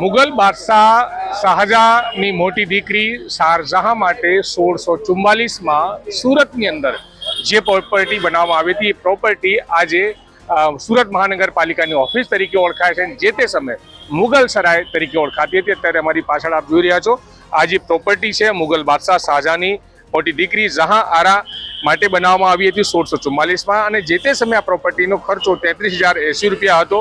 મુગલ બાદશાહ શાહજહાંની મોટી દીકરી શારજહાં માટે 1644માં સુરતની અંદર જે પ્રોપર્ટી બનાવવામાં આવી હતી એ પ્રોપર્ટી આજે સુરત મહાનગરપાલિકાની ઓફિસ તરીકે ઓળખાય છે. જે તે સમયે મુગલ સરાય તરીકે ઓળખાતી હતી. અત્યારે અમારી પાછળ આપ જોઈ રહ્યા છો આ જે પ્રોપર્ટી છે મુગલ બાદશાહ શાહજહાંની મોટી દીકરી જહાં આરા માટે બનાવવામાં આવી હતી 1644માં. અને જે તે સમયે આ પ્રોપર્ટીનો ખર્ચો 33,080 રૂપિયા હતો.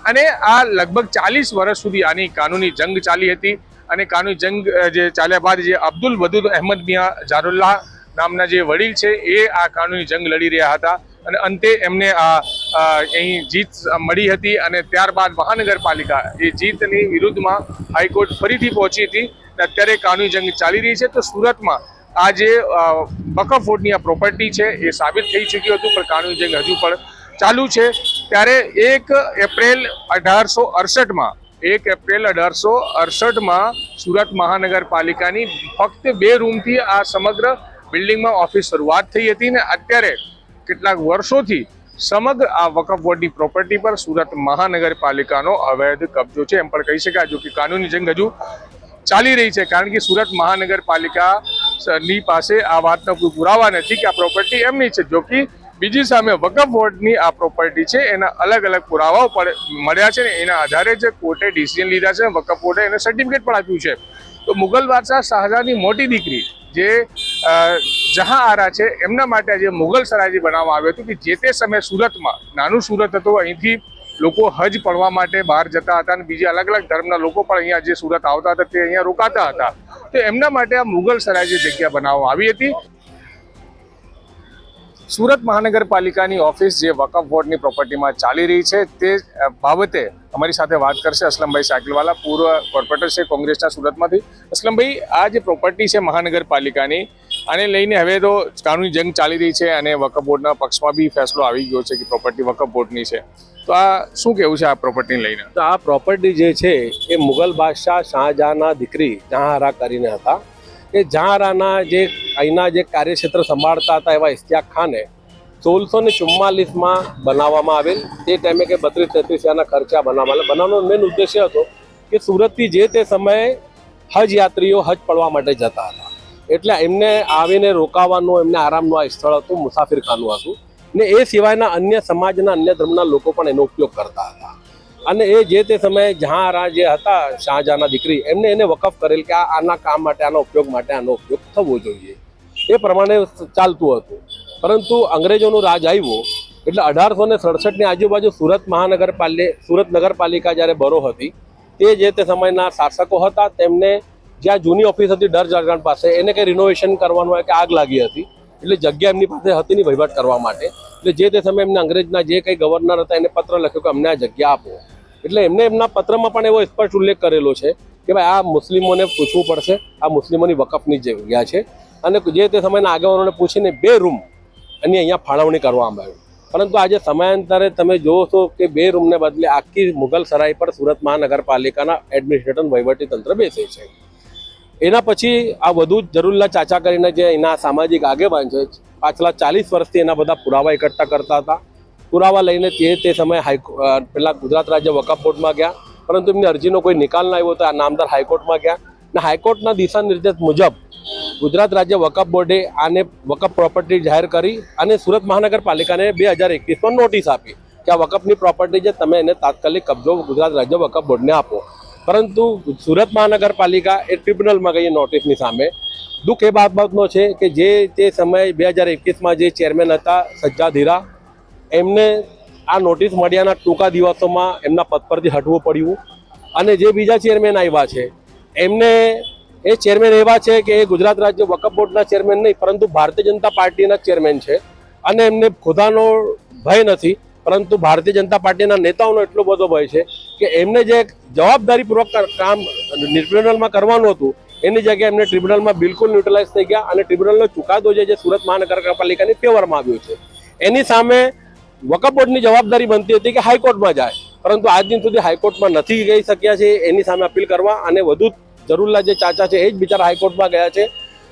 અને આ લગભગ 40 વર્ષ સુધી આની કાનૂની જંગ ચાલી હતી. અને કાનૂની જંગ જે ચાલ્યા બાદ જે અબ્દુલ વદુદ અહેમદ મિયાં જારુલ્લાહ નામના જે વડીલ છે એ આ કાનૂની જંગ લડી રહ્યા હતા. અને અંતે એમને અહીં જીત મળી હતી. અને ત્યારબાદ મહાનગરપાલિકા એ જીતની વિરુદ્ધમાં હાઈકોર્ટ ફરીથી પહોંચી હતી. અત્યારે કાનૂની જંગ ચાલી રહી છે. તો સુરતમાં આ જે વકફ બોર્ડની આ પ્રોપર્ટી છે એ સાબિત થઈ ચૂક્યું હતું, પણ કાનૂની જંગ હજુ પણ ચાલુ છે. ત્યારે 1 એપ્રિલ 1868માં સુરત મહાનગરપાલિકાની ફક્ત 2 રૂમથી આ સમગ્ર બિલ્ડિંગમાં ઓફિસ શરૂઆત થઈ હતી. ને અત્યારે કેટલાક વર્ષોથી સમગ્ર આ વકફ બોર્ડની પ્રોપર્ટી પર સુરત મહાનગરપાલિકાનો અવૈધ કબજો છે એમ પણ કહી શકાય. જો કે કાનૂની જંગ હજુ ચાલી રહી છે, કારણ કે સુરત મહાનગરપાલિકાની પાસે આ વાતનો કોઈ પુરાવા નથી કે આ પ્રોપર્ટી એમની છે. જો કે બીજી સામે વકફ બોર્ડની આ પ્રોપર્ટી છે એના અલગ અલગ પુરાવાઓ મળ્યા છે ને એના આધારે જે કોર્ટે ડિસિઝન લીધા છે, વકફ બોર્ડે એને સર્ટિફિકેટ પણ આપ્યું છે. તો મુગલ બાદશાહ શાહજહાંની મોટી દીકરી જે જહાં આરા છે એમના માટે જે મુગલ સરાય બનાવવામાં આવ્યું હતું કે જે તે સમયે સુરતમાં નાનું સુરત હતું, અહીંથી લોકો હજ પડવા માટે બહાર જતા હતા અને બીજા અલગ અલગ ધર્મના લોકો પણ અહીંયા જે સુરત આવતા હતા તે અહીંયા રોકાતા હતા. તો એમના માટે આ મુગલ સરાય જે જગ્યા બનાવવામાં આવી હતી. સુરત મહાનગરપાલિકાની ઓફિસ જે વકફ બોર્ડની પ્રોપર્ટીમાં ચાલી રહી છે તે બાબતે અમારી સાથે વાત કરશે અસલમભાઈ સાકલવાલા, પૂર્વ કોર્પોરેટર છે કોંગ્રેસના સુરતમાંથી. અસલમભાઈ, આ જે પ્રોપર્ટી છે મહાનગરપાલિકાની, આને લઈને હવે તો કાનૂની જંગ ચાલી રહી છે અને વકફ બોર્ડના પક્ષમાં બી ફેસલો આવી ગયો છે કે પ્રોપર્ટી વકફ બોર્ડની છે. તો આ શું કહેવું છે આ પ્રોપર્ટીને લઈને? તો આ પ્રોપર્ટી જે છે એ મુગલ બાદશાહ શાહજહાંના દીકરી જહાં આરા કરીને હતા. એ જહાં આરાના જે અહીંના જે કાર્યક્ષેત્ર સંભાળતા હતા એવા ઇશ્તિયાક ખાને 1644માં બનાવવામાં આવેલ. તે ટાઈમે કે 32-33 ખર્ચા બનાવવાનો મેન ઉદ્દેશ્ય હતો કે સુરતથી જે તે સમયે હજ યાત્રીઓ હજ પડવા માટે જતા હતા, એટલે એમને આવીને રોકાવાનું, એમને આરામનું આ સ્થળ હતું, મુસાફિરખાનું હતું. ને એ સિવાયના અન્ય સમાજના અન્ય ધર્મના લોકો પણ એનો ઉપયોગ કરતા હતા. અને એ જે તે સમયે જહાં આરા જે હતા શાહજહાંના દીકરી, એમને એને વકફ કરેલ કે આના કામ માટે, આનો ઉપયોગ થવો જોઈએ. એ પ્રમાણે ચાલતું હતું. પરંતુ અંગ્રેજોનું રાજ આવ્યું એટલે 1867ની આજુબાજુ સુરત નગરપાલિકા જ્યારે બરો હતી, તે જે તે સમયના શાસકો હતા તેમને જ્યાં જૂની ઓફિસ હતી ડર જળગાણ પાસે, એને કંઈ રિનોવેશન કરવાનું હોય કે આગ લાગી હતી, એટલે જગ્યા એમની પાસે હતી નહીં વહીવટ કરવા માટે. એટલે જે તે સમયે એમને અંગ્રેજના જે કંઈ ગવર્નર હતા એને પત્ર લખ્યો કે અમને આ જગ્યા આપો. એટલે એમને એમના પત્રમાં પણ એવો સ્પષ્ટ ઉલ્લેખ કરેલો છે કે ભાઈ આ મુસ્લિમોને પૂછવું પડશે, આ મુસ્લિમોની વકફની જગ્યા છે. અને જે તે સમયના આગેવાનોને પૂછીને 2 રૂમ એની અહીંયા ફાળવણી કરવામાં આવી. પરંતુ આજે સમયાંતરે તમે જોવો છો કે 2 રૂમને બદલે આખી મુગલ સરાય પર સુરત મહાનગરપાલિકાના એડમિનિસ્ટ્રેટર વહીવટી તંત્ર બેસે છે. એના પછી આ વધુ જરૂલ્લા ચાચા કરીને જે એના સામાજિક આગેવાન છે, પાછલા 40 વર્ષથી એના બધા પુરાવા એકઠા કરતા હતા. પુરાવા લઈને તે સમયે પહેલાં ગુજરાત રાજ્ય વકફ બોર્ડમાં ગયા, પરંતુ એમની અરજીનો કોઈ નિકાલ ના આવ્યો તો આ નામદાર હાઈકોર્ટમાં ગયા. અને હાઈકોર્ટના દિશા નિર્દેશ મુજબ ગુજરાત રાજ્ય વકફ બોર્ડે આને વકફ પ્રોપર્ટી જાહેર કરી અને સુરત મહાનગરપાલિકાને 2021માં નોટિસ આપી કે આ વકફની પ્રોપર્ટી છે, તમે એને તાત્કાલિક કબજો ગુજરાત રાજ્ય વકફ બોર્ડને આપો. પરંતુ સુરત મહાનગરપાલિકા એ ટ્રિબ્યુનલમાં ગઈ નોટિસની સામે. દુઃખ એ બાબતનો છે કે જે તે સમયે 2021માં જે ચેરમેન હતા સજ્જાદ હીરા, એમને આ નોટિસ મળ્યાના ટૂંકા દિવસોમાં એમના પદ પરથી હટવું પડ્યું. અને જે બીજા ચેરમેન આવ્યા છે એમને એ ચેરમેન એવા છે કે એ ગુજરાત રાજ્ય વકફ બોર્ડના ચેરમેન નહીં, પરંતુ ભારતીય જનતા પાર્ટીના ચેરમેન છે. અને એમને ખુદાનો ભય નથી, પરંતુ ભારતીય જનતા પાર્ટીના નેતાઓનો એટલો બધો ભય છે કે એમને જે જવાબદારીપૂર્વક કામ ટ્રિબ્યુનલમાં કરવાનું હતું એની જગ્યાએ એમને ટ્રિબ્યુનલમાં બિલકુલ ન્યુટ્રલાઇઝ થઈ ગયા. અને ટ્રિબ્યુનલનો ચુકાદો જે સુરત મહાનગરપાલિકાની ફેવરમાં આવ્યો છે, એની સામે વકફ બોર્ડની જવાબદારી બનતી હતી કે હાઈકોર્ટમાં જાય, પરંતુ આજ દિન સુધી હાઈકોર્ટમાં નથી જઈ શક્યા છે એની સામે અપીલ કરવા. અને વધુ જરૂરલા જે ચાચા છે એ જ બિચારા હાઈકોર્ટમાં ગયા છે.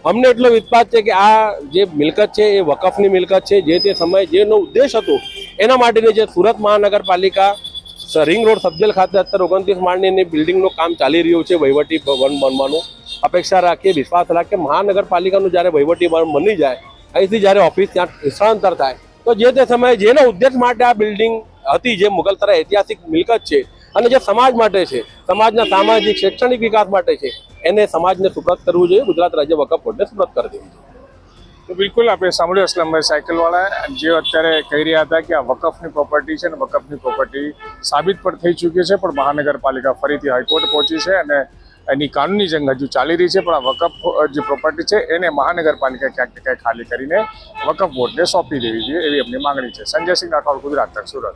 અમને એટલો વિશ્વાસ છે કે આ જે મિલકત છે એ વકફની મિલકત છે. જે તે સમયે જેનો ઉદ્દેશ હતો એના માટેની જે સુરત મહાનગરપાલિકા રિંગ રોડ સબજેલ ખાતે અત્યારે 29 માળની બિલ્ડિંગનું કામ ચાલી રહ્યું છે, વહીવટી ભવન બનવાનું. અપેક્ષા રાખીએ, વિશ્વાસ રાખીએ, મહાનગરપાલિકાનું જ્યારે વહીવટી ભવન બની જાય, અહીંથી જ્યારે ઓફિસ ત્યાં સ્થળાંતર થાય તો જે તે સમયે જેના ઉદ્દેશ માટે આ બિલ્ડિંગ હતી, જે મુગલસરાય ઐતિહાસિક મિલકત છે અને જે સમાજ માટે છે, સમાજના સામાજિક શૈક્ષણિક વિકાસ માટે છે, એને સમાજને સુપ્રત કરવું જોઈએ. ગુજરાત રાજ્ય વકફ બોર્ડને સુપ્રત કરી દેવું જોઈએ. તો બિલકુલ આપણે સાંભળ્યું અસલમભાઈ સાયકલવાળા જે અત્યારે કહી રહ્યા હતા કે આ વકફની પ્રોપર્ટી છે અને વકફની પ્રોપર્ટી સાબિત પણ થઈ ચૂકી છે, પણ મહાનગરપાલિકા ફરીથી હાઈકોર્ટ પહોંચી છે અને એની કાનૂની જંગ હજુ ચાલી રહી છે. પણ આ વકફ જે પ્રોપર્ટી છે એને મહાનગરપાલિકા ક્યાંક ને ક્યાંક ખાલી કરીને વકફ બોર્ડને સોંપી દેવી જોઈએ એવી એમની માંગણી છે. સંજય સિંહ રાઠોડ, ગુજરાત તક, સુરત.